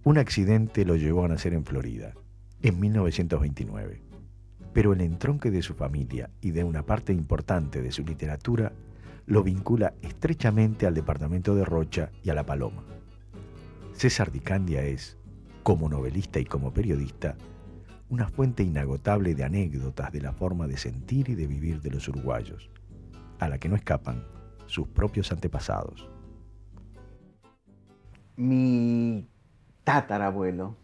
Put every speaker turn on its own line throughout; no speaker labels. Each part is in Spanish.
Un accidente lo llevó a nacer en Florida, en 1929, pero el entronque de su familia y de una parte importante de su literatura lo vincula estrechamente al departamento de Rocha y a La Paloma. César Di Candia es, como novelista y como periodista, una fuente inagotable de anécdotas de la forma de sentir y de vivir de los uruguayos, a la que no escapan sus propios antepasados.
Mi tatarabuelo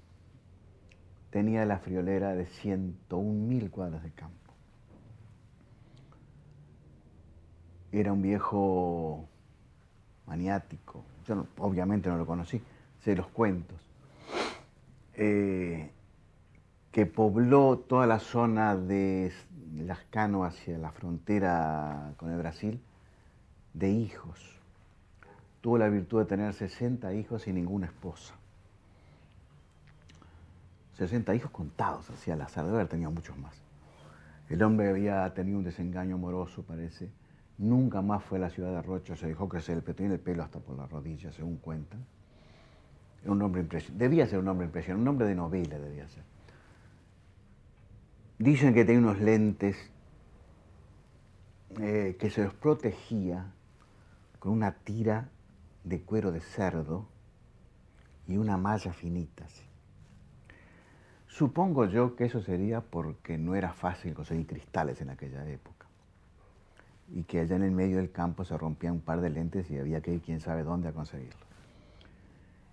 tenía la friolera de 101.000 cuadras de campo. Era un viejo maniático. Yo obviamente no lo conocí, sé los cuentos. Que pobló toda la zona de Lascano hacia la frontera con el Brasil de hijos. Tuvo la virtud de tener 60 hijos y ninguna esposa. 60 hijos contados, hacia la azar, debe haber tenido muchos más. El hombre había tenido un desengaño amoroso, parece. Nunca más fue a la ciudad de Rocha, se dejó crecer el tenía el pelo hasta por las rodillas, según cuentan. Era un hombre impresionante, debía ser un hombre impresionante, un hombre de novela debía ser. Dicen que tenía unos lentes que se los protegía con una tira de cuero de cerdo y una malla finita. Así. Supongo yo que eso sería porque no era fácil conseguir cristales en aquella época y que allá en el medio del campo se rompían un par de lentes y había que ir quién sabe dónde a conseguirlo.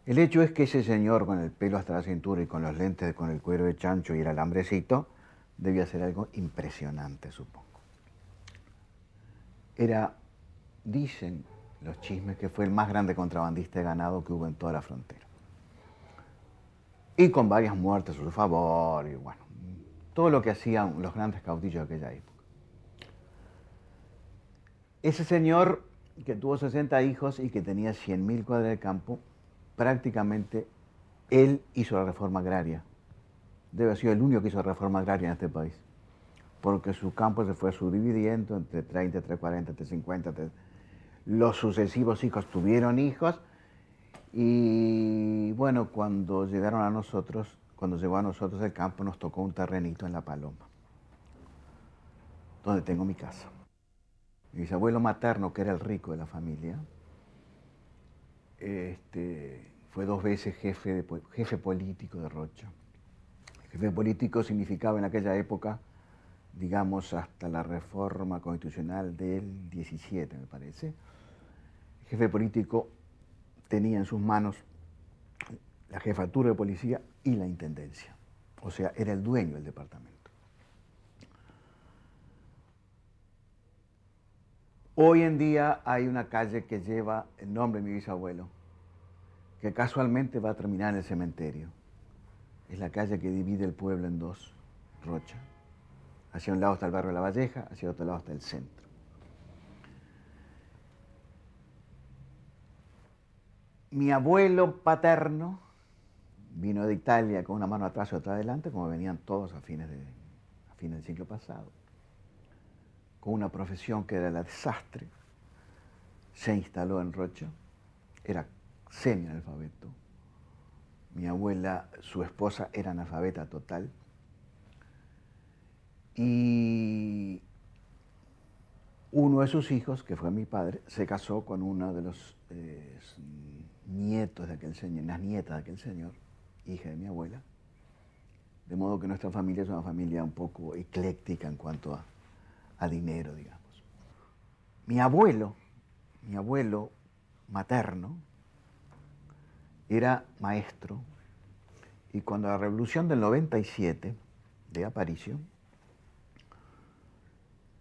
El hecho es que ese señor con el pelo hasta la cintura y con los lentes con el cuero de chancho y el alambrecito debía ser algo impresionante, supongo. Era, dicen los chismes, que fue el más grande contrabandista de ganado que hubo en toda la frontera. Y con varias muertes a su favor, y bueno, todo lo que hacían los grandes caudillos de aquella época. Ese señor que tuvo 60 hijos y que tenía 100.000 cuadras de campo, prácticamente él hizo la reforma agraria. Debe haber sido el único que hizo la reforma agraria en este país. Porque su campo se fue subdividiendo entre 30, entre 40, entre 50. Los sucesivos hijos tuvieron hijos y bueno, cuando llegó a nosotros el campo, nos tocó un terrenito en La Paloma, donde tengo mi casa. Mi bisabuelo materno, que era el rico de la familia, fue 2 veces jefe político de Rocha. Jefe político significaba en aquella época, digamos, hasta la reforma constitucional del 17, me parece. El jefe político tenía en sus manos la jefatura de policía y la intendencia. O sea, era el dueño del departamento. Hoy en día hay una calle que lleva el nombre de mi bisabuelo, que casualmente va a terminar en el cementerio. Es la calle que divide el pueblo en dos, Rocha. Hacia un lado está el barrio de La Valleja, hacia otro lado está el centro. Mi abuelo paterno vino de Italia con una mano atrás y otra adelante, como venían todos a fines del siglo pasado, con una profesión que era la de sastre. Se instaló en Rocha, era semi-analfabeto. Mi abuela, su esposa, era analfabeta total. Y uno de sus hijos, que fue mi padre, se casó con uno de los nietos de aquel señor, las nietas de aquel señor, hija de mi abuela. De modo que nuestra familia es una familia un poco ecléctica en cuanto a dinero, digamos. Mi abuelo materno, era maestro y cuando la revolución del 97 de Aparicio,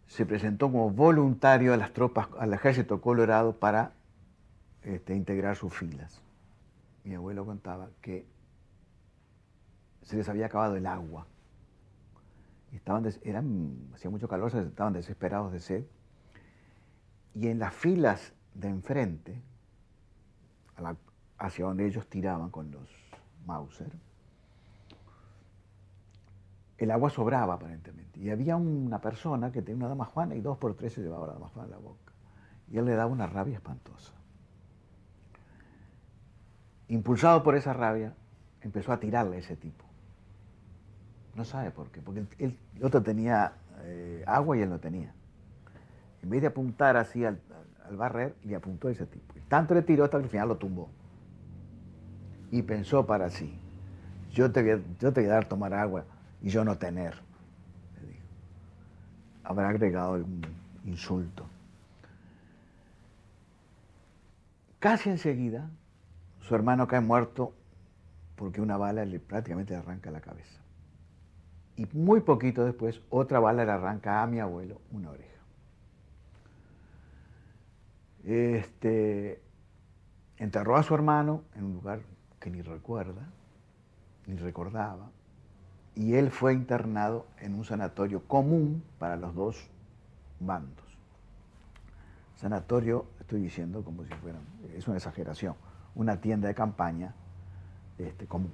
se presentó como voluntario a las tropas, al ejército colorado para integrar sus filas. Mi abuelo contaba que se les había acabado el agua. Hacía mucho calor, estaban desesperados de sed. Y en las filas de enfrente, hacia donde ellos tiraban con los Mauser, el agua sobraba aparentemente. Y había una persona que tenía una dama juana y 2 por 3 se llevaba la dama juana en la boca. Y él le daba una rabia espantosa. Impulsado por esa rabia, empezó a tirarle a ese tipo. No sabe por qué, porque el otro tenía agua y él no tenía. En vez de apuntar así al barrer, le apuntó a ese tipo. Y tanto le tiró hasta que al final lo tumbó. Y pensó para sí, yo te voy a dar a tomar agua y yo no tener, le dijo. Habrá agregado algún insulto. Casi enseguida, su hermano cae muerto porque una bala prácticamente le arranca la cabeza. Y muy poquito después, otra bala le arranca a mi abuelo una oreja. Enterró a su hermano en un lugar que ni recuerda, ni recordaba, y él fue internado en un sanatorio común para los dos bandos. Sanatorio, estoy diciendo como si fueran, es una exageración, una tienda de campaña común.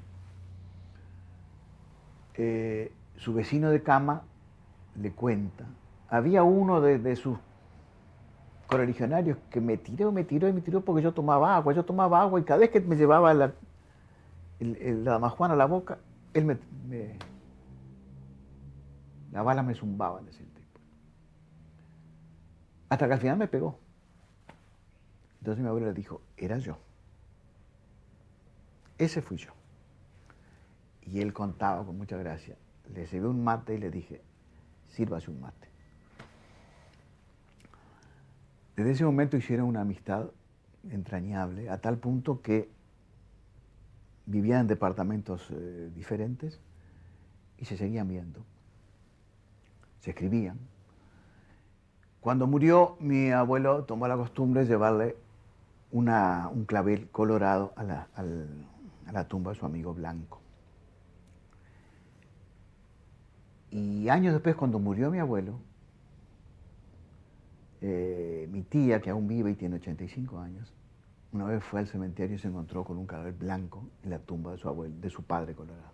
Su vecino de cama le cuenta, había uno de sus correligionarios que me tiró porque yo tomaba agua y cada vez que me llevaba la damajuana a la boca, él la bala me zumbaba, decía el tipo. Hasta que al final me pegó. Entonces mi abuelo le dijo, era yo. Ese fui yo. Y él contaba con mucha gracia. Le llevé un mate y le dije, sírvase un mate. Desde ese momento hicieron una amistad entrañable, a tal punto que vivían en departamentos diferentes y se seguían viendo. Se escribían. Cuando murió, mi abuelo tomó la costumbre de llevarle un clavel colorado a la tumba de su amigo Blanco. Y años después, cuando murió mi abuelo, mi tía, que aún vive y tiene 85 años, una vez fue al cementerio y se encontró con un clavel blanco en la tumba de su abuelo, de su padre colorado.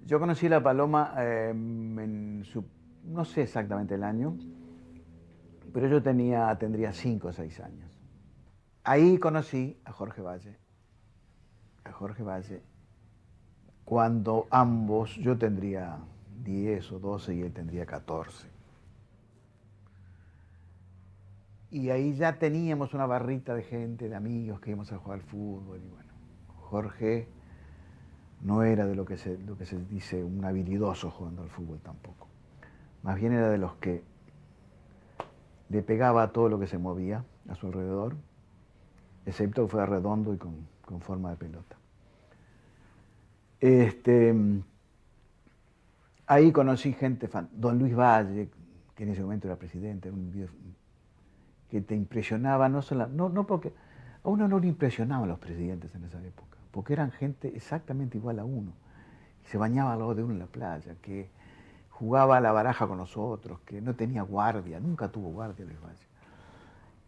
Yo conocí la paloma no sé exactamente el año, pero yo tendría 5 o 6 años. Ahí conocí a Jorge Valle. A Jorge Valle, cuando ambos, yo tendría 10 o 12 y él tendría 14. Y ahí ya teníamos una barrita de gente, de amigos que íbamos a jugar al fútbol. Y bueno, Jorge no era de lo que se dice un habilidoso jugando al fútbol tampoco. Más bien era de los que le pegaba a todo lo que se movía a su alrededor, excepto que fuera redondo y con forma de pelota. Ahí conocí gente, don Luis Valle, que en ese momento era presidente, era un video que te impresionaba, no porque a uno no le impresionaban los presidentes en esa época, porque eran gente exactamente igual a uno, que se bañaba al lado de uno en la playa, que jugaba a la baraja con nosotros, que no tenía guardia, nunca tuvo guardia Luis Valle,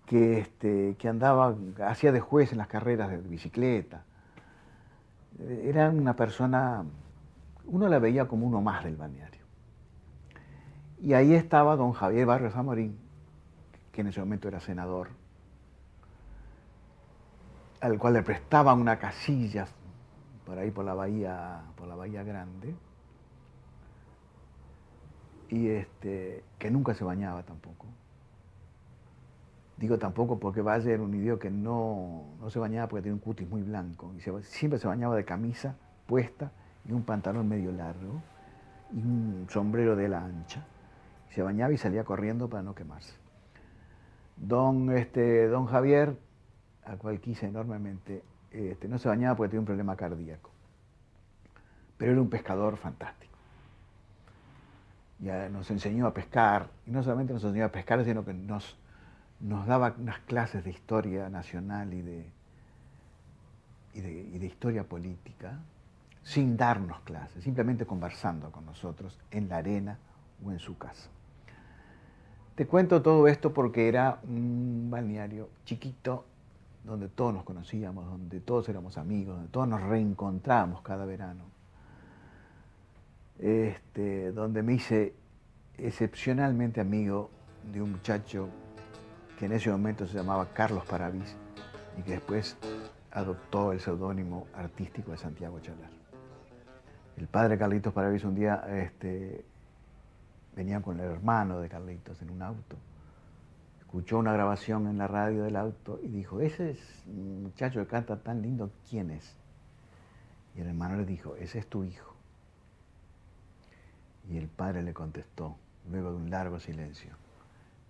que andaba, hacía de juez en las carreras de bicicleta. Era una persona, uno la veía como uno más del balneario. Y ahí estaba don Javier Barrios Amorín, que en ese momento era senador, al cual le prestaban una casilla por ahí por la bahía Grande, y que nunca se bañaba tampoco. Digo tampoco porque Valle era un idiota que no se bañaba porque tenía un cutis muy blanco, y siempre se bañaba de camisa puesta y un pantalón medio largo y un sombrero de ala ancha. Se bañaba y salía corriendo para no quemarse. Don Javier, al cual quise enormemente, no se bañaba porque tenía un problema cardíaco, pero era un pescador fantástico. Ya nos enseñó a pescar, y no solamente nos enseñó a pescar, sino que nos daba unas clases de historia nacional y de historia política, sin darnos clases, simplemente conversando con nosotros en la arena o en su casa. Te cuento todo esto porque era un balneario chiquito, donde todos nos conocíamos, donde todos éramos amigos, donde todos nos reencontrábamos cada verano. Donde me hice excepcionalmente amigo de un muchacho que en ese momento se llamaba Carlos Paravís y que después adoptó el seudónimo artístico de Santiago Chalar. El padre de Carlitos Paraviso un día venía con el hermano de Carlitos en un auto. Escuchó una grabación en la radio del auto y dijo, ese es un muchacho que canta tan lindo, ¿quién es? Y el hermano le dijo, ese es tu hijo. Y el padre le contestó, luego de un largo silencio,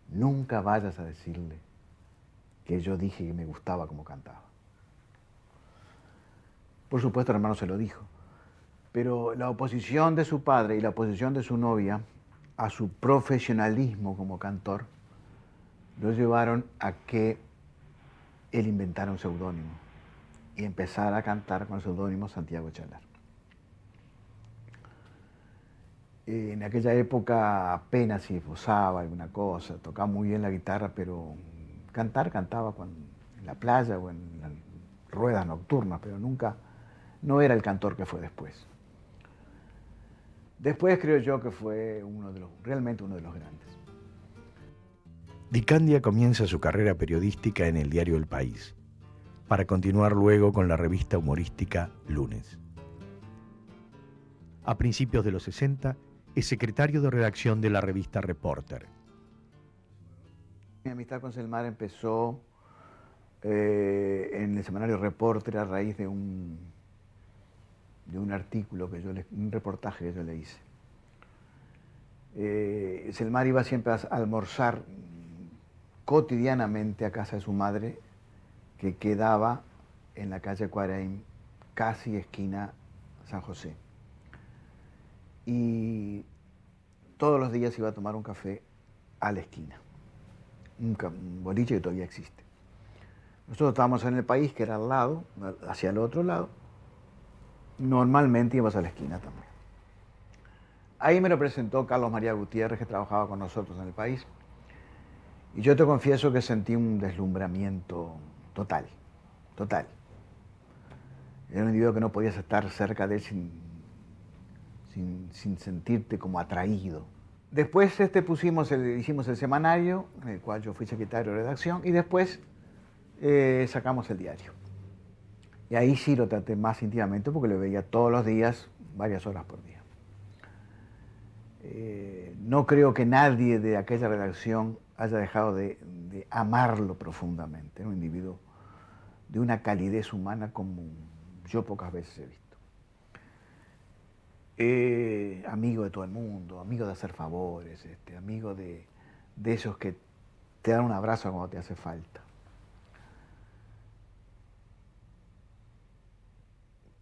nunca vayas a decirle que yo dije que me gustaba como cantaba. Por supuesto, el hermano se lo dijo, pero la oposición de su padre y la oposición de su novia a su profesionalismo como cantor lo llevaron a que él inventara un seudónimo y empezara a cantar con el seudónimo Santiago Chalar. En aquella época apenas si esbozaba alguna cosa, tocaba muy bien la guitarra, pero cantaba en la playa o en las ruedas nocturnas, pero nunca, no era el cantor que fue después. Después creo yo que fue realmente uno de los grandes.
Di Candia comienza su carrera periodística en el diario El País, para continuar luego con la revista humorística Lunes. A principios de los 60, es secretario de redacción de la revista Reporter.
Mi amistad con Selmar empezó en el semanario Reporter a raíz de un artículo, un reportaje que yo le hice. Selmar iba siempre a almorzar cotidianamente a casa de su madre, que quedaba en la calle Cuaraim, casi esquina San José. Y todos los días iba a tomar un café a la esquina, un boliche que todavía existe. Nosotros estábamos en El País, que era al lado, hacia el otro lado. Normalmente íbamos a la esquina también. Ahí me lo presentó Carlos María Gutiérrez, que trabajaba con nosotros en El País. Y yo te confieso que sentí un deslumbramiento total. Era un individuo que no podías estar cerca de él sin sentirte como atraído. Después hicimos el semanario, en el cual yo fui secretario de redacción, y después sacamos el diario. Y ahí sí lo traté más íntimamente porque lo veía todos los días, varias horas por día. No creo que nadie de aquella redacción haya dejado de amarlo profundamente. Era un individuo de una calidez humana como yo pocas veces he visto. Amigo de todo el mundo, amigo de hacer favores, amigo de esos que te dan un abrazo cuando te hace falta.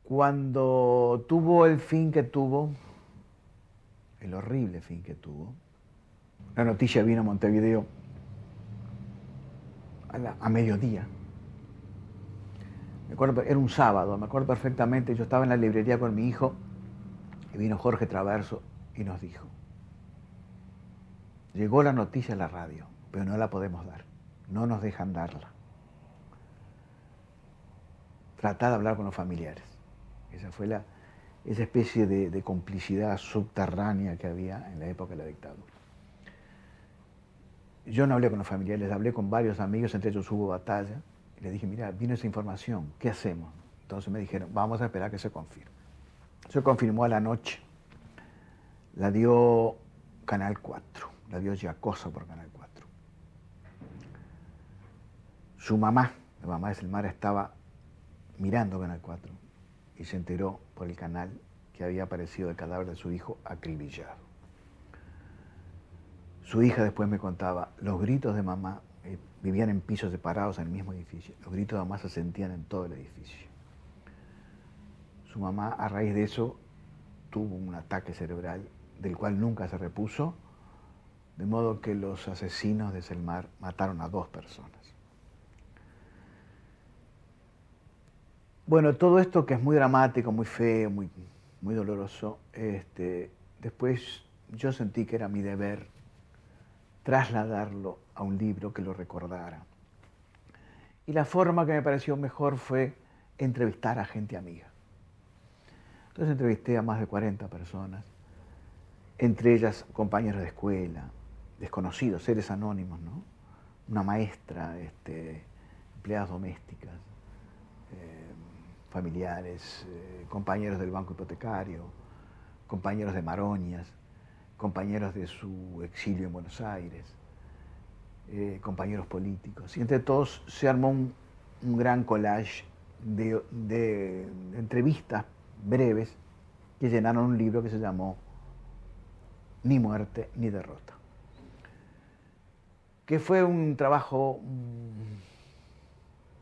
Cuando tuvo el fin que tuvo, el horrible fin que tuvo, la noticia vino a Montevideo a mediodía. Me acuerdo, era un sábado, me acuerdo perfectamente, yo estaba en la librería con mi hijo y vino Jorge Traverso y nos dijo, llegó la noticia a la radio, pero no la podemos dar, no nos dejan darla. Tratá de hablar con los familiares. Esa fue esa especie de complicidad subterránea que había en la época de la dictadura. Yo no hablé con los familiares, hablé con varios amigos, entre ellos Hugo Batalla, y les dije, mira, vino esa información, ¿qué hacemos? Entonces me dijeron, vamos a esperar que se confirme. Se confirmó a la noche, la dio Canal 4, la dio Giacosa por Canal 4. Su mamá, la mamá de Selmar, estaba mirando Canal 4 y se enteró por el canal que había aparecido el cadáver de su hijo acribillado. Su hija después me contaba, los gritos de mamá, vivían en pisos separados en el mismo edificio, los gritos de mamá se sentían en todo el edificio. Su mamá, a raíz de eso, tuvo un ataque cerebral del cual nunca se repuso, de modo que los asesinos de Selmar mataron a 2 personas. Bueno, todo esto que es muy dramático, muy feo, muy doloroso, después yo sentí que era mi deber trasladarlo a un libro que lo recordara. Y la forma que me pareció mejor fue entrevistar a gente amiga. Entonces entrevisté a más de 40 personas, entre ellas compañeros de escuela, desconocidos, seres anónimos, ¿no? Una maestra, empleadas domésticas, familiares, compañeros del banco hipotecario, compañeros de Maroñas, compañeros de su exilio en Buenos Aires, compañeros políticos. Y entre todos se armó un gran collage de entrevistas breves que llenaron un libro que se llamó Ni muerte ni derrota, que fue un trabajo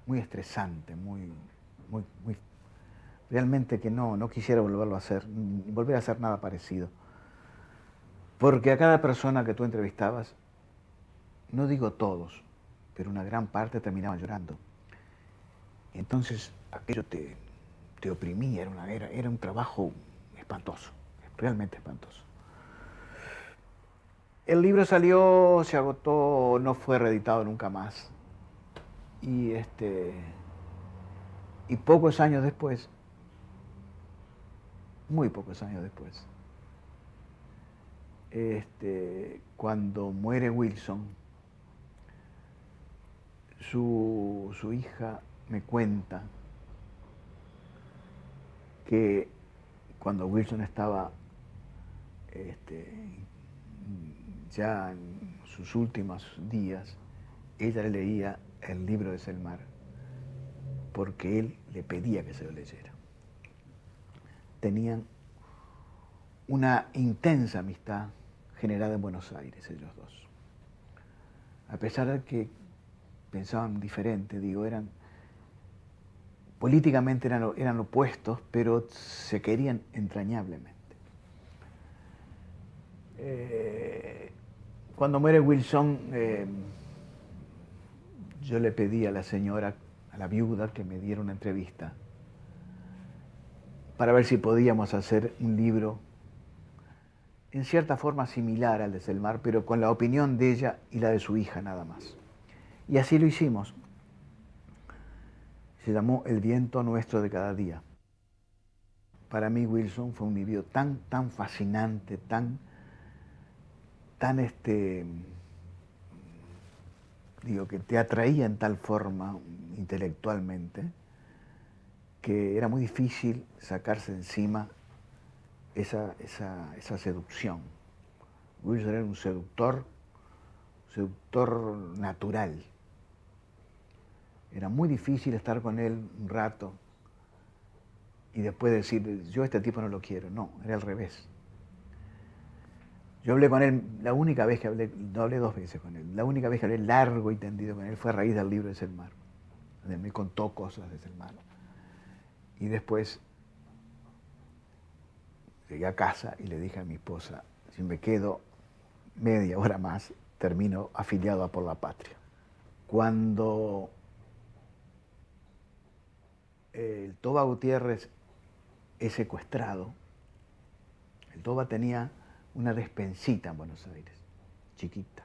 muy estresante, muy realmente que no quisiera volverlo a hacer, ni volver a hacer nada parecido. Porque a cada persona que tú entrevistabas, no digo todos, pero una gran parte terminaban llorando. Entonces aquello te oprimía, era un trabajo espantoso, realmente espantoso. El libro salió, se agotó, no fue reeditado nunca más. Y pocos años después, muy pocos años después, cuando muere Wilson, su hija me cuenta que cuando Wilson estaba ya en sus últimos días, ella le leía el libro de Selmar porque él le pedía que se lo leyera. Tenían una intensa amistad generada en Buenos Aires, ellos dos. A pesar de que pensaban diferente, digo, políticamente eran opuestos, pero se querían entrañablemente. Cuando muere Wilson, yo le pedí a la señora, a la viuda, que me diera una entrevista para ver si podíamos hacer un libro en cierta forma similar al de Selmar, pero con la opinión de ella y la de su hija nada más. Y así lo hicimos. Se llamó El viento nuestro de cada día. Para mí Wilson fue un libro tan fascinante, tan digo, que te atraía en tal forma intelectualmente, que era muy difícil sacarse encima esa seducción. Wilson era un seductor natural. Era muy difícil estar con él un rato y después decir, yo a este tipo no lo quiero. No, era al revés. Yo hablé con él, la única vez que hablé, no hablé 2 veces con él, la única vez que hablé largo y tendido con él fue a raíz del libro de Selmar, donde me contó cosas de Selmar. Y después llegué a casa y le dije a mi esposa, si me quedo media hora más, termino afiliado a Por la Patria. Cuando el Toba Gutiérrez es secuestrado, el Toba tenía una despensita en Buenos Aires, chiquita,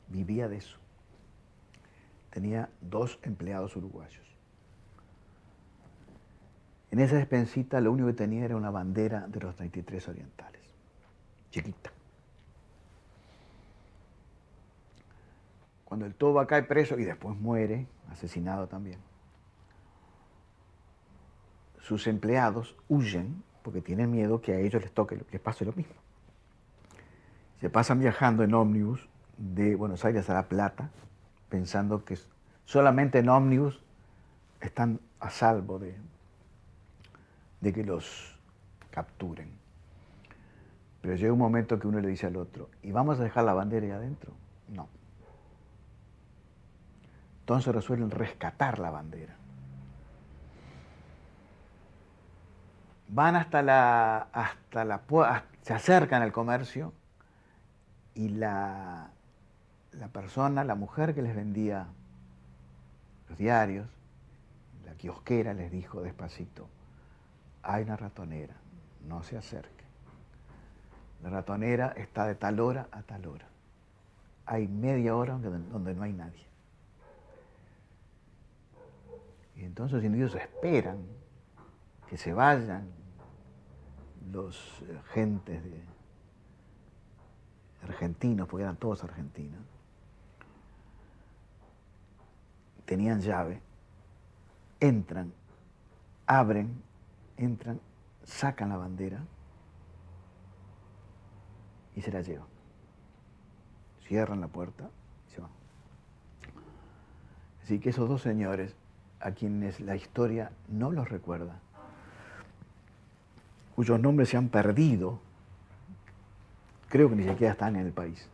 vivía de eso. Tenía 2 empleados uruguayos. En esa despensita lo único que tenía era una bandera de los 33 orientales, chiquita. Cuando el Toba cae preso y después muere, asesinado también, sus empleados huyen porque tienen miedo que a ellos les pase lo mismo. Se pasan viajando en ómnibus de Buenos Aires a La Plata, pensando que solamente en ómnibus están a salvo de que los capturen. Pero llega un momento que uno le dice al otro, ¿y vamos a dejar la bandera ahí adentro? No. Entonces resuelven rescatar la bandera. Van se acercan al comercio y la persona, la mujer que les vendía los diarios, la kiosquera, les dijo despacito, hay una ratonera, no se acerque. La ratonera está de tal hora a tal hora. Hay media hora donde no hay nadie. Y entonces los indios esperan que se vayan los gentes argentinos, porque eran todos argentinos. Tenían llave, entran, abren, sacan la bandera y se la llevan. Cierran la puerta y se van. Así que esos dos señores, a quienes la historia no los recuerda, cuyos nombres se han perdido, creo que ni siquiera están en el país,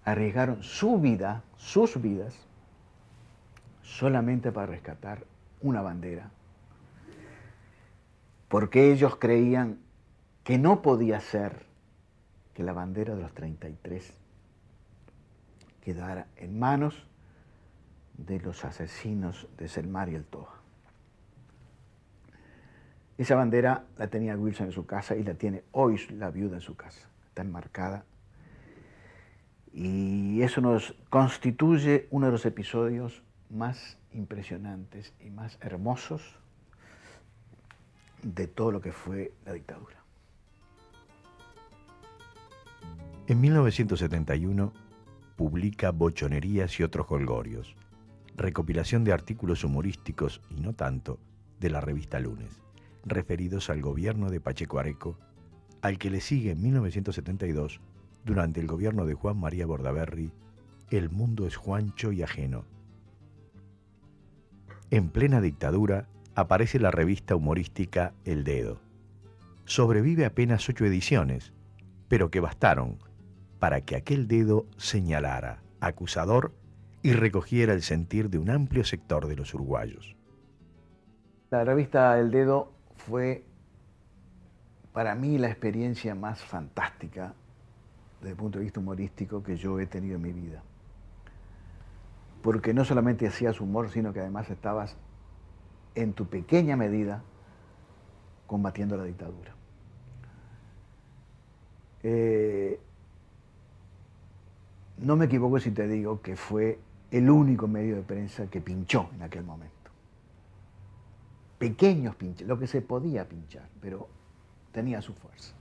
arriesgaron su vida, sus vidas, solamente para rescatar una bandera, porque ellos creían que no podía ser que la bandera de los 33 quedara en manos de los asesinos de Selmar y el Toa. Esa bandera la tenía Wilson en su casa y la tiene hoy la viuda en su casa. Está enmarcada. Y eso nos constituye uno de los episodios más impresionantes y más hermosos de todo lo que fue la dictadura.
En 1971 publica Bochonerías y otros jolgorios, recopilación de artículos humorísticos y no tanto de la revista Lunes, referidos al gobierno de Pacheco Areco, al que le sigue en 1972, durante el gobierno de Juan María Bordaberry, El mundo es Juancho y ajeno. En plena dictadura aparece la revista humorística El Dedo. Sobrevive apenas 8 ediciones, pero que bastaron para que aquel dedo señalara, acusador, y recogiera el sentir de un amplio sector de los uruguayos.
La revista El Dedo fue para mí la experiencia más fantástica desde el punto de vista humorístico que yo he tenido en mi vida. Porque no solamente hacías humor, sino que además estabas en tu pequeña medida combatiendo la dictadura. No me equivoco si te digo que fue el único medio de prensa que pinchó en aquel momento. Pequeños pinches, lo que se podía pinchar, pero tenía su fuerza.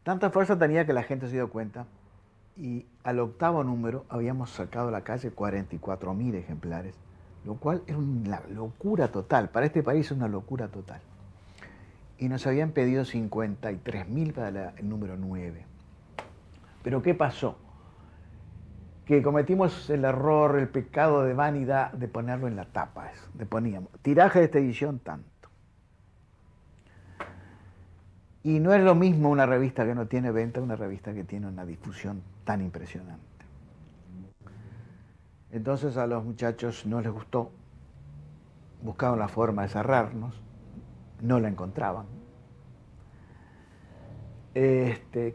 Tanta fuerza tenía que la gente se dio cuenta y al 8º número habíamos sacado a la calle 44.000 ejemplares, lo cual era una locura total. Para este país es una locura total. Y nos habían pedido 53.000 para el número 9. Pero ¿qué pasó? Que cometimos el error, el pecado de vanidad de ponerlo en la tapa. Le poníamos, tiraje de esta edición tanto. Y no es lo mismo una revista que no tiene venta que una revista que tiene una difusión tan impresionante. Entonces a los muchachos no les gustó, buscaban la forma de cerrarnos, no la encontraban.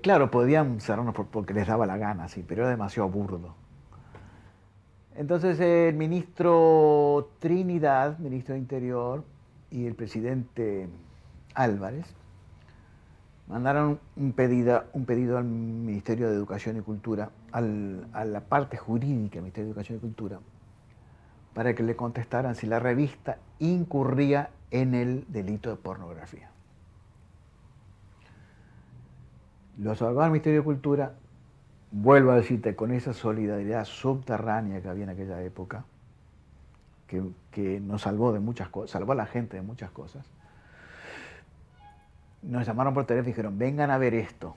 Claro, podían cerrarnos porque les daba la gana, sí, pero era demasiado burdo. Entonces el ministro Trinidad, ministro de Interior, y el presidente Álvarez mandaron un pedido al Ministerio de Educación y Cultura, a la parte jurídica del Ministerio de Educación y Cultura, para que le contestaran si la revista incurría en el delito de pornografía. Los abogados del Ministerio de Cultura, vuelvo a decirte, con esa solidaridad subterránea que había en aquella época, que nos salvó de muchas cosas, salvó a la gente de muchas cosas, nos llamaron por teléfono y dijeron, vengan a ver esto,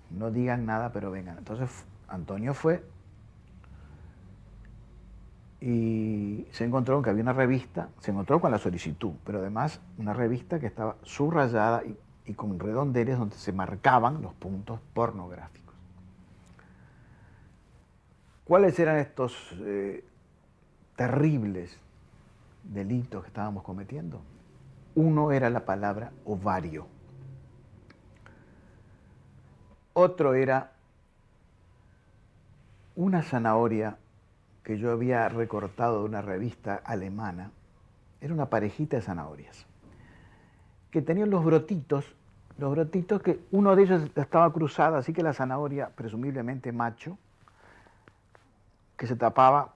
no digan nada, pero vengan. Entonces Antonio fue y se encontró que había una revista, se encontró con la solicitud, pero además una revista que estaba subrayada y con redondeles donde se marcaban los puntos pornográficos. ¿Cuáles eran estos terribles delitos que estábamos cometiendo? Uno era la palabra ovario. Otro era una zanahoria que yo había recortado de una revista alemana. Era una parejita de zanahorias que tenían los brotitos que uno de ellos estaba cruzado, así que la zanahoria, presumiblemente macho, que se tapaba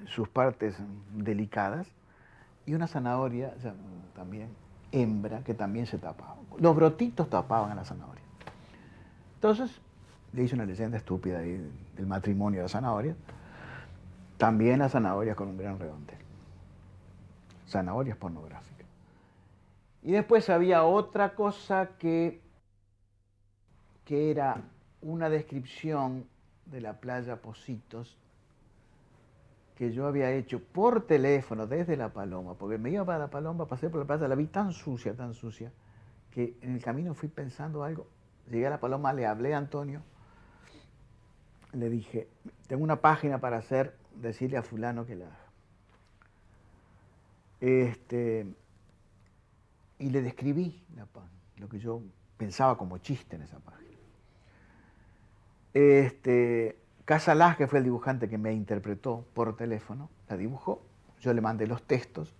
sus partes delicadas, y una zanahoria también hembra que también se tapaba. Los brotitos tapaban a la zanahoria. Entonces, le hice una leyenda estúpida ahí del matrimonio de la zanahoria. También las zanahorias con un gran redondel. Zanahorias pornográficas. Y después había otra cosa que que era una descripción de la playa Positos que yo había hecho por teléfono desde La Paloma, porque me iba para La Paloma, pasé por la playa, la vi tan sucia, que en el camino fui pensando algo. Llegué a La Paloma, le hablé a Antonio, le dije, tengo una página para hacer, decirle a fulano que la haga. Y le describí lo que yo pensaba como chiste en esa página. Casalás, que fue el dibujante que me interpretó por teléfono, la dibujó, yo le mandé los textos.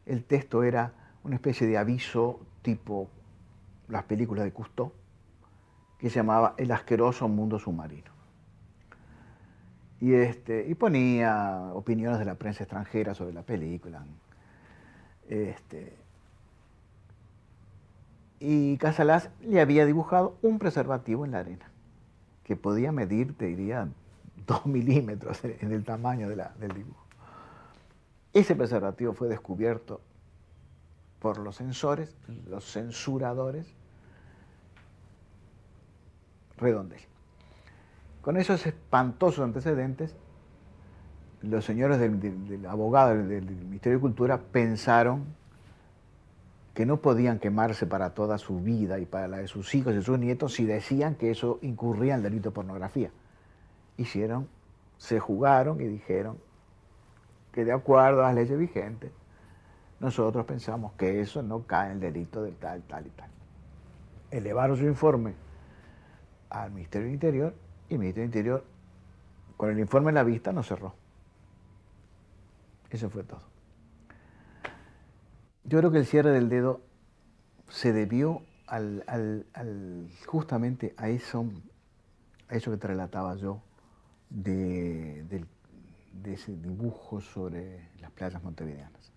El texto era una especie de aviso tipo las películas de Cousteau, que se llamaba El asqueroso mundo submarino. Y ponía opiniones de la prensa extranjera sobre la película. Y Casalás le había dibujado un preservativo en la arena, que podía medir, te diría, 2 milímetros en el tamaño del dibujo. Ese preservativo fue descubierto por los censores, los censuradores, Redondel. Con esos espantosos antecedentes, los señores del abogado del Ministerio de Cultura pensaron que no podían quemarse para toda su vida y para la de sus hijos y sus nietos si decían que eso incurría en el delito de pornografía. Se jugaron y dijeron que de acuerdo a las leyes vigentes, nosotros pensamos que eso no cae en el delito de tal, tal y tal. Elevaron su informe al Ministerio del Interior y el Ministerio del Interior, con el informe en la vista, nos cerró. Eso fue todo. Yo creo que el cierre del dedo se debió justamente a eso que te relataba yo, de ese dibujo sobre las playas montevideanas.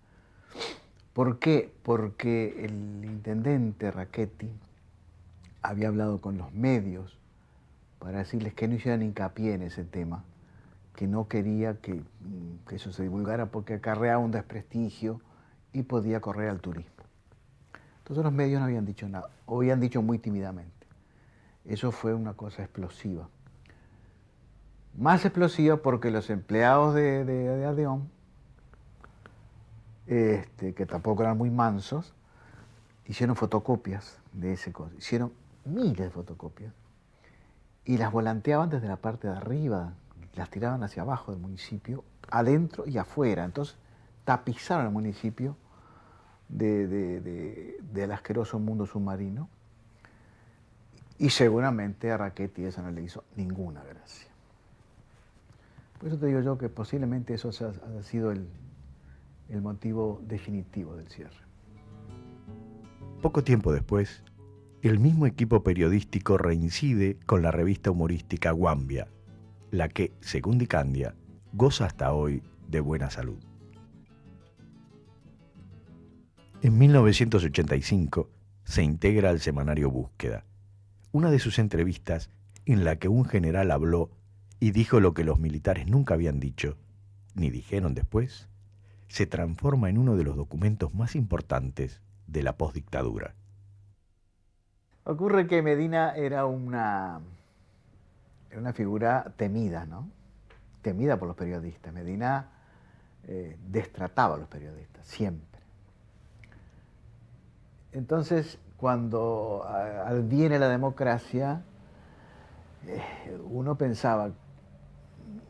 ¿Por qué? Porque el intendente Rachetti había hablado con los medios para decirles que no hicieran hincapié en ese tema, que no quería que eso se divulgara porque acarreaba un desprestigio y podía correr al turismo. Entonces los medios no habían dicho nada, o habían dicho muy tímidamente. Eso fue una cosa explosiva. Más explosiva porque los empleados de ADEOM, que tampoco eran muy mansos, hicieron fotocopias de ese cosa. Hicieron miles de fotocopias y las volanteaban desde la parte de arriba, las tiraban hacia abajo del municipio, adentro y afuera. Entonces tapizaron el municipio del asqueroso mundo submarino y seguramente a Rachetti eso no le hizo ninguna gracia. Por eso te digo yo que posiblemente eso haya sido el motivo definitivo del cierre.
Poco tiempo después, el mismo equipo periodístico reincide con la revista humorística Guambia, la que, según Dicandia, goza hasta hoy de buena salud. En 1985 se integra al semanario Búsqueda, una de sus entrevistas en la que un general habló y dijo lo que los militares nunca habían dicho, ni dijeron después, se transforma en uno de los documentos más importantes de la postdictadura.
Ocurre que Medina era una figura temida, ¿no? Temida por los periodistas. Medina destrataba a los periodistas, siempre. Entonces, cuando adviene la democracia, uno pensaba,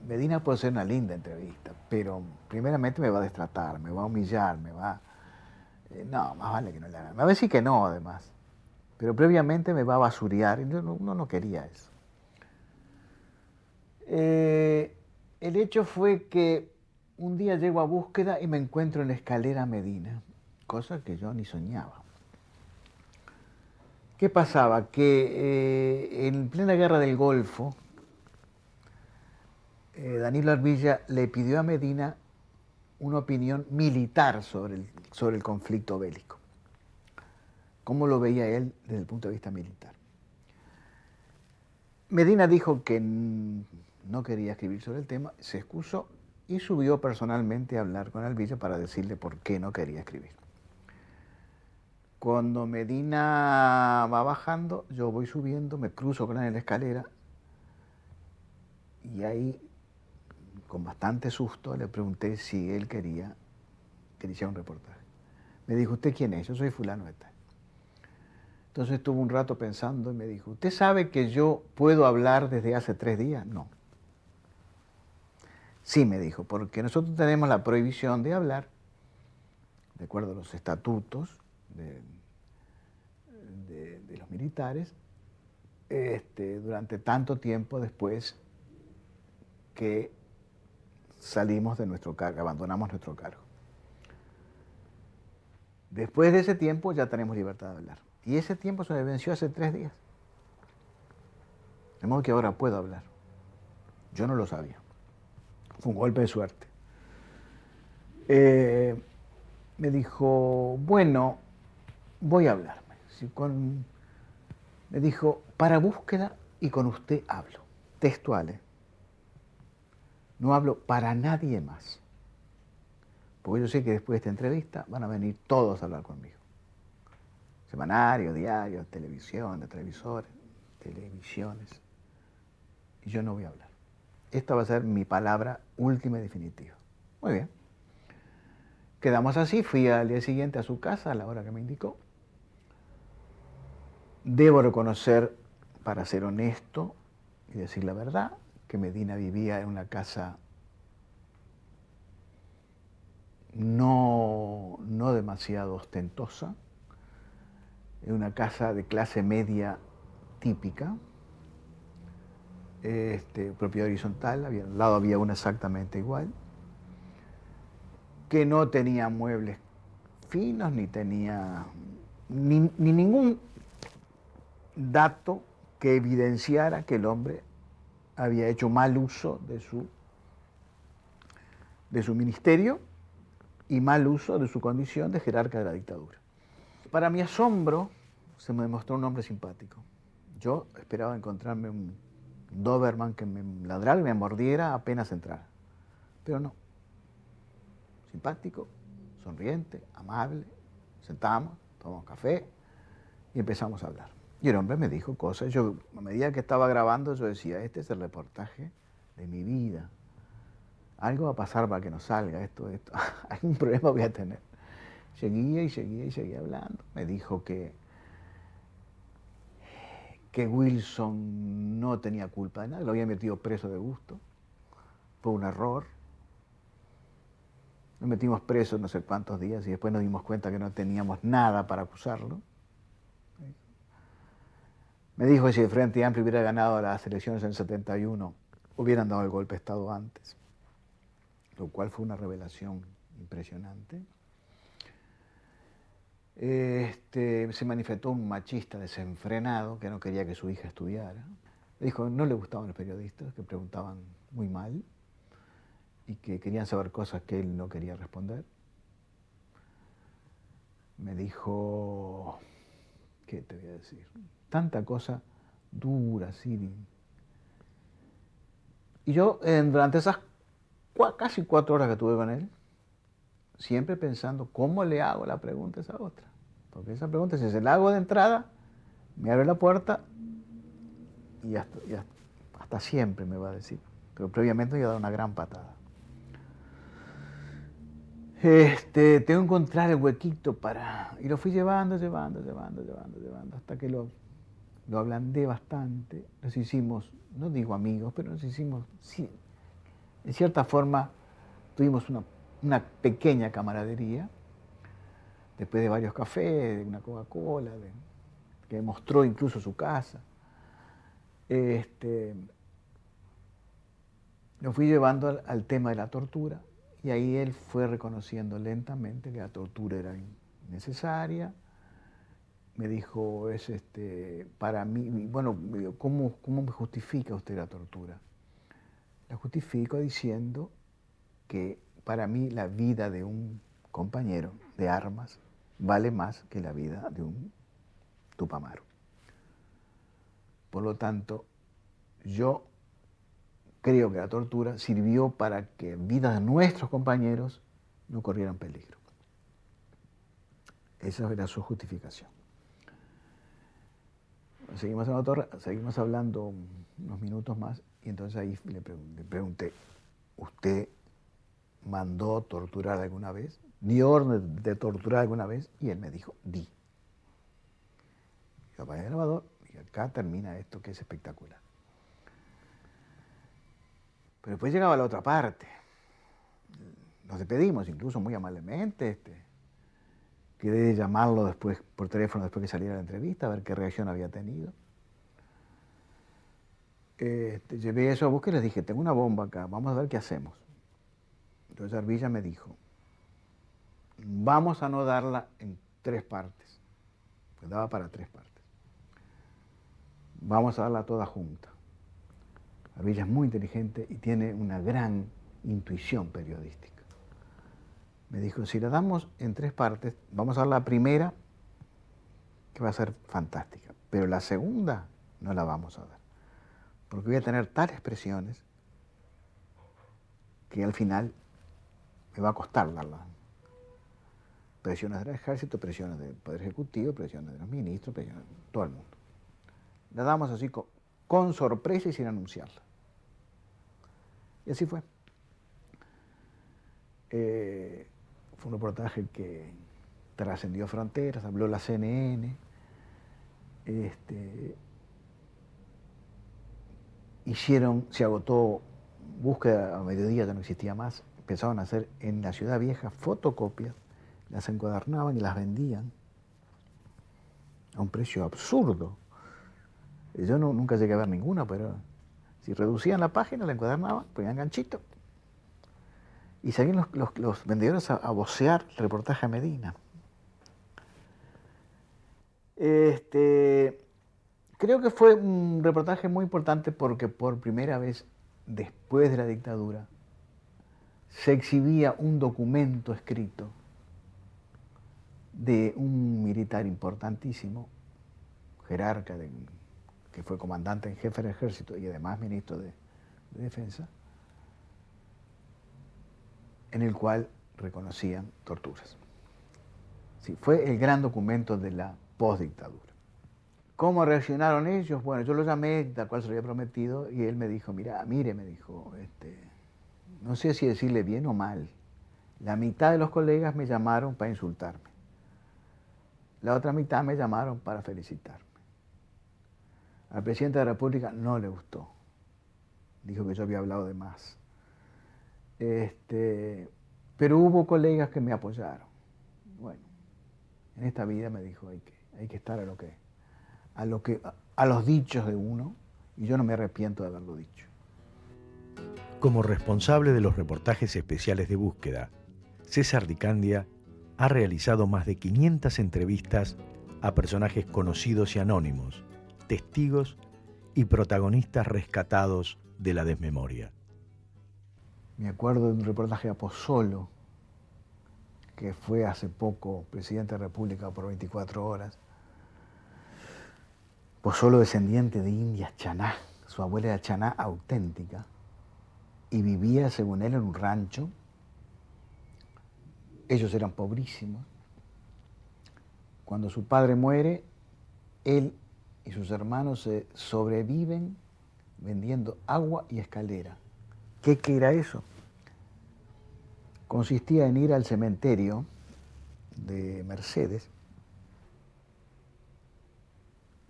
Medina puede ser una linda entrevista, pero primeramente me va a destratar, me va a humillar, no, más vale que no le haga. Me va a decir que no, además. Pero previamente me va a basurear, y uno no quería eso. El hecho fue que un día llego a Búsqueda y me encuentro en la escalera Medina, cosa que yo ni soñaba. ¿Qué pasaba? Que en plena guerra del Golfo, Danilo Arvilla le pidió a Medina una opinión militar sobre el conflicto bélico. ¿Cómo lo veía él desde el punto de vista militar? Medina dijo que no quería escribir sobre el tema, se excusó y subió personalmente a hablar con Arvilla para decirle por qué no quería escribir. Cuando Medina va bajando, yo voy subiendo, me cruzo con él en la escalera y ahí, con bastante susto, le pregunté si él quería que le hiciera un reportaje. Me dijo, ¿usted quién es? Yo soy fulano de tal. Entonces estuvo un rato pensando y me dijo, ¿usted sabe que yo puedo hablar desde hace 3 días? No. Sí, me dijo, porque nosotros tenemos la prohibición de hablar, de acuerdo a los estatutos de los militares, durante tanto tiempo después que salimos de nuestro cargo, abandonamos nuestro cargo. Después de ese tiempo ya tenemos libertad de hablar. Y ese tiempo se me venció hace 3 días. De modo que ahora puedo hablar. Yo no lo sabía. Fue un golpe de suerte. Me dijo, bueno, voy a hablar. Me dijo, para búsqueda y con usted hablo. Textuales. No hablo para nadie más. Porque yo sé que después de esta entrevista van a venir todos a hablar conmigo. Semanarios, diarios, televisión, televisores, televisiones. Y yo no voy a hablar. Esta va a ser mi palabra última y definitiva. Muy bien. Quedamos así, fui al día siguiente a su casa a la hora que me indicó. Debo reconocer, para ser honesto y decir la verdad, que Medina vivía en una casa no demasiado ostentosa, en una casa de clase media típica, propiedad horizontal, al lado había una exactamente igual, que no tenía muebles finos, ni tenía ni ningún dato que evidenciara que el hombre había hecho mal uso de su ministerio y mal uso de su condición de jerarca de la dictadura. Para mi asombro, se me demostró un hombre simpático. Yo esperaba encontrarme un Doberman que me ladrara y me mordiera apenas entrara, pero no. Simpático, sonriente, amable, sentamos, tomamos café y empezamos a hablar. Y el hombre me dijo cosas. Yo, a medida que estaba grabando, yo decía, este es el reportaje de mi vida. Algo va a pasar para que no salga esto. Algún problema voy a tener. Seguía y seguía y seguía hablando. Me dijo que Wilson no tenía culpa de nada, lo había metido preso de gusto. Fue un error. Nos metimos presos no sé cuántos días y después nos dimos cuenta que no teníamos nada para acusarlo. Me dijo que si el Frente Amplio hubiera ganado las elecciones en el 71, hubieran dado el golpe de Estado antes, lo cual fue una revelación impresionante. Se manifestó un machista desenfrenado que no quería que su hija estudiara. Me dijo que no le gustaban los periodistas, que preguntaban muy mal y que querían saber cosas que él no quería responder. Me dijo, ¿qué te voy a decir? Tanta cosa dura, así. Y yo, durante esas casi 4 horas que estuve con él, siempre pensando, ¿cómo le hago la pregunta a esa otra? Porque esa pregunta, si se la hago de entrada, me abre la puerta y hasta siempre me va a decir. Pero previamente me iba a dar una gran patada. Tengo que encontrar el huequito para... Y lo fui llevando, hasta que lo ablandé bastante. Nos hicimos, no digo amigos, pero nos hicimos, sí, en cierta forma, tuvimos una pequeña camaradería, después de varios cafés, de una Coca-Cola, que mostró incluso su casa. Lo fui llevando al tema de la tortura, y ahí él fue reconociendo lentamente que la tortura era innecesaria. Me dijo, para mí, bueno, ¿cómo me justifica usted la tortura? La justifico diciendo que para mí la vida de un compañero de armas vale más que la vida de un Tupamaro. Por lo tanto, yo creo que la tortura sirvió para que vidas de nuestros compañeros no corrieran peligro. Esa era su justificación. Seguimos hablando unos minutos más y entonces ahí le pregunté, ¿usted mandó torturar alguna vez? ¿Dio orden de torturar alguna vez? Y él me dijo, di. Yo apagué el grabador y acá termina esto que es espectacular. Pero después llegaba la otra parte. Nos despedimos, incluso muy amablemente. Quedé de llamarlo después por teléfono después que saliera la entrevista, a ver qué reacción había tenido. Llevé eso a buscar y les dije, tengo una bomba acá, vamos a ver qué hacemos. Entonces Arbilla me dijo, vamos a no darla en 3 partes, pues daba para 3 partes. Vamos a darla toda junta. Arbilla es muy inteligente y tiene una gran intuición periodística. Me dijo, si la damos en 3 partes, vamos a dar la primera, que va a ser fantástica, pero la segunda no la vamos a dar, porque voy a tener tales presiones que al final me va a costar darla. Presiones del ejército, presiones del Poder Ejecutivo, presiones de los ministros, presiones de todo el mundo. La damos así con sorpresa y sin anunciarla. Y así fue. Fue un reportaje que trascendió fronteras, habló la CNN, se agotó búsqueda a mediodía, ya no existía más, empezaron a hacer en la Ciudad Vieja fotocopias, las encuadernaban y las vendían a un precio absurdo. Yo nunca llegué a ver ninguna, pero si reducían la página, la encuadernaban, ponían ganchito y salían los vendedores a vocear el reportaje a Medina. Creo que fue un reportaje muy importante porque por primera vez después de la dictadura se exhibía un documento escrito de un militar importantísimo, jerarca, que fue comandante en jefe del ejército y además ministro de Defensa, en el cual reconocían torturas. Sí, fue el gran documento de la postdictadura. ¿Cómo reaccionaron ellos? Bueno, yo lo llamé, tal cual se lo había prometido, y él me dijo, mire, me dijo, no sé si decirle bien o mal. La mitad de los colegas me llamaron para insultarme. La otra mitad me llamaron para felicitarme. Al presidente de la República no le gustó. Dijo que yo había hablado de más. Pero hubo colegas que me apoyaron. Bueno, en esta vida me dijo, hay que estar a los dichos de uno, y yo no me arrepiento de haberlo dicho.
Como responsable de los reportajes especiales de búsqueda, César Di Candia ha realizado más de 500 entrevistas a personajes conocidos y anónimos, testigos y protagonistas rescatados de la desmemoria.
Me acuerdo de un reportaje a Pozzolo, que fue hace poco presidente de la República por 24 horas. Pozzolo, descendiente de indias chaná, su abuela era chaná auténtica, y vivía, según él, en un rancho. Ellos eran pobrísimos. Cuando su padre muere, él y sus hermanos se sobreviven vendiendo agua y escalera. ¿Qué era eso? Consistía en ir al cementerio de Mercedes.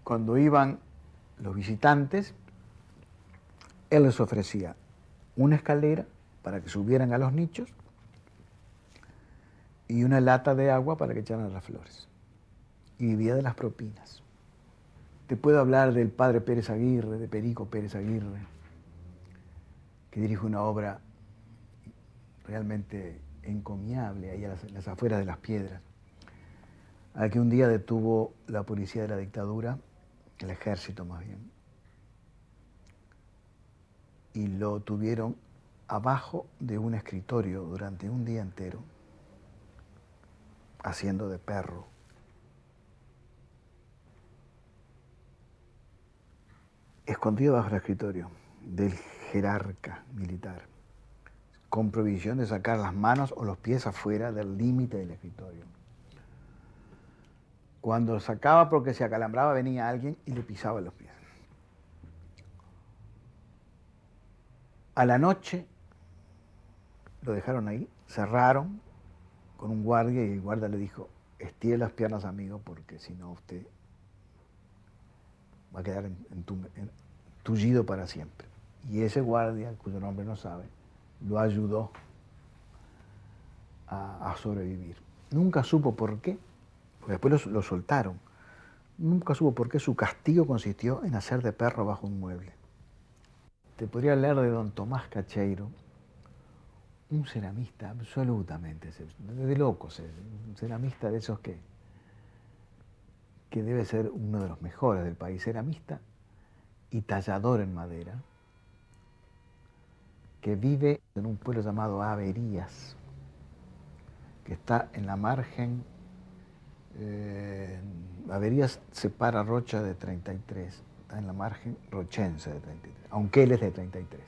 Cuando iban los visitantes, él les ofrecía una escalera para que subieran a los nichos y una lata de agua para que echaran las flores. Y vivía de las propinas. Te puedo hablar del padre Pérez Aguirre, de Perico Pérez Aguirre, que dirige una obra realmente encomiable ahí en las afueras de Las Piedras, al que un día detuvo la policía de la dictadura, el ejército más bien, y lo tuvieron abajo de un escritorio durante un día entero, haciendo de perro. Escondido bajo el escritorio del jerarca militar, con prohibición de sacar las manos o los pies afuera del límite del escritorio. Cuando sacaba porque se acalambraba, venía alguien y le pisaba los pies. A la noche lo dejaron ahí, cerraron con un guardia y el guardia le dijo, estire las piernas, amigo, porque si no usted va a quedar tullido para siempre. Y ese guardia, cuyo nombre no sabe, lo ayudó a sobrevivir. Nunca supo por qué, porque después lo soltaron. Nunca supo por qué su castigo consistió en hacer de perro bajo un mueble. Te podría hablar de don Tomás Cacheiro, un ceramista absolutamente, de locos, un ceramista de esos que debe ser uno de los mejores del país, ceramista y tallador en madera, que vive en un pueblo llamado Averías, que está en la margen, Averías separa Rocha de 33, está en la margen rochense de 33, aunque él es de 33.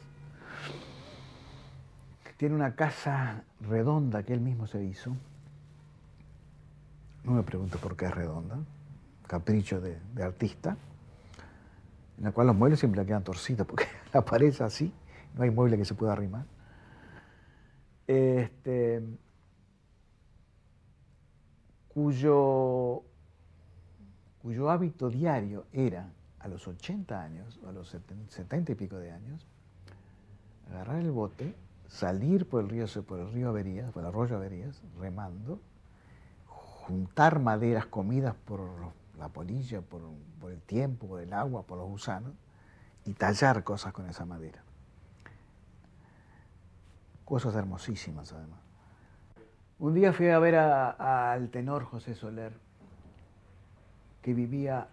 Tiene una casa redonda que él mismo se hizo. No me pregunto por qué es redonda, capricho de artista, en la cual los muebles siempre le quedan torcidos, porque la pared es así, no hay mueble que se pueda arrimar. Cuyo hábito diario era, a los 80 años, o a los 70 y pico de años, agarrar el bote, salir por el río Averías, por el arroyo Averías, remando, juntar maderas comidas por la polilla, por el tiempo, por el agua, por los gusanos, y tallar cosas con esa madera. Cosas hermosísimas, además. Un día fui a ver al tenor José Soler, que vivía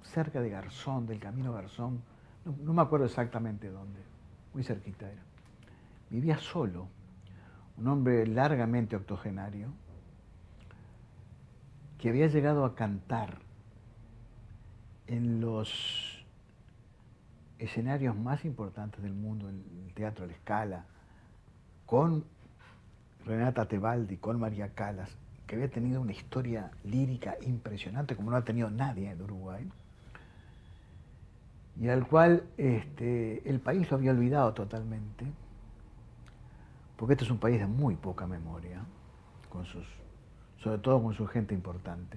cerca de Garzón, del camino Garzón, no me acuerdo exactamente dónde, muy cerquita era. Vivía solo, un hombre largamente octogenario, que había llegado a cantar en los escenarios más importantes del mundo, el Teatro La Scala, con Renata Tebaldi, con María Callas, que había tenido una historia lírica impresionante, como no ha tenido nadie de Uruguay, y al cual el país lo había olvidado totalmente, porque este es un país de muy poca memoria, sobre todo con su gente importante.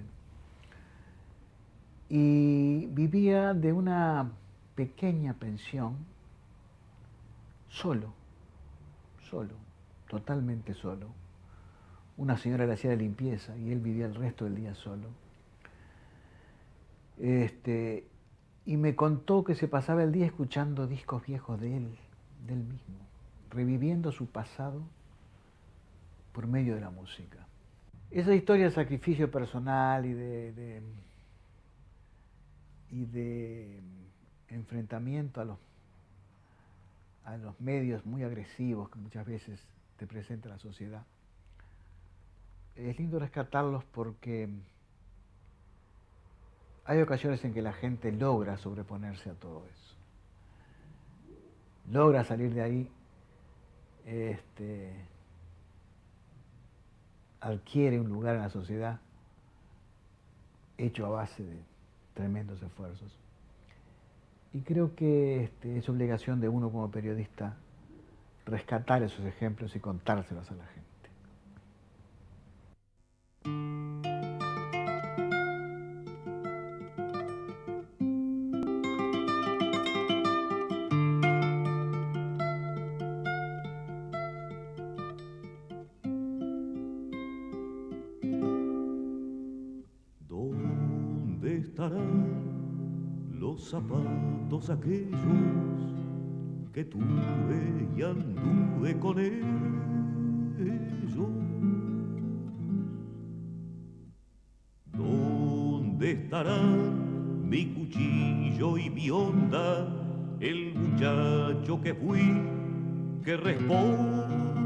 Y vivía de una pequeña pensión, solo, totalmente solo. Una señora le hacía la limpieza y él vivía el resto del día solo. Y me contó que se pasaba el día escuchando discos viejos de él mismo, reviviendo su pasado por medio de la música. Esa historia de sacrificio personal y de enfrentamiento a los medios muy agresivos que muchas veces te presenta la sociedad, es lindo rescatarlos porque hay ocasiones en que la gente logra sobreponerse a todo eso. Logra salir de ahí, adquiere un lugar en la sociedad hecho a base de tremendos esfuerzos. Y creo que es obligación de uno como periodista rescatar esos ejemplos y contárselos a la gente.
¿Dónde estarán los zapatos aquellos que tuve y anduve con ellos? ¿Dónde estarán mi cuchillo y mi honda, el muchacho que fui, que responde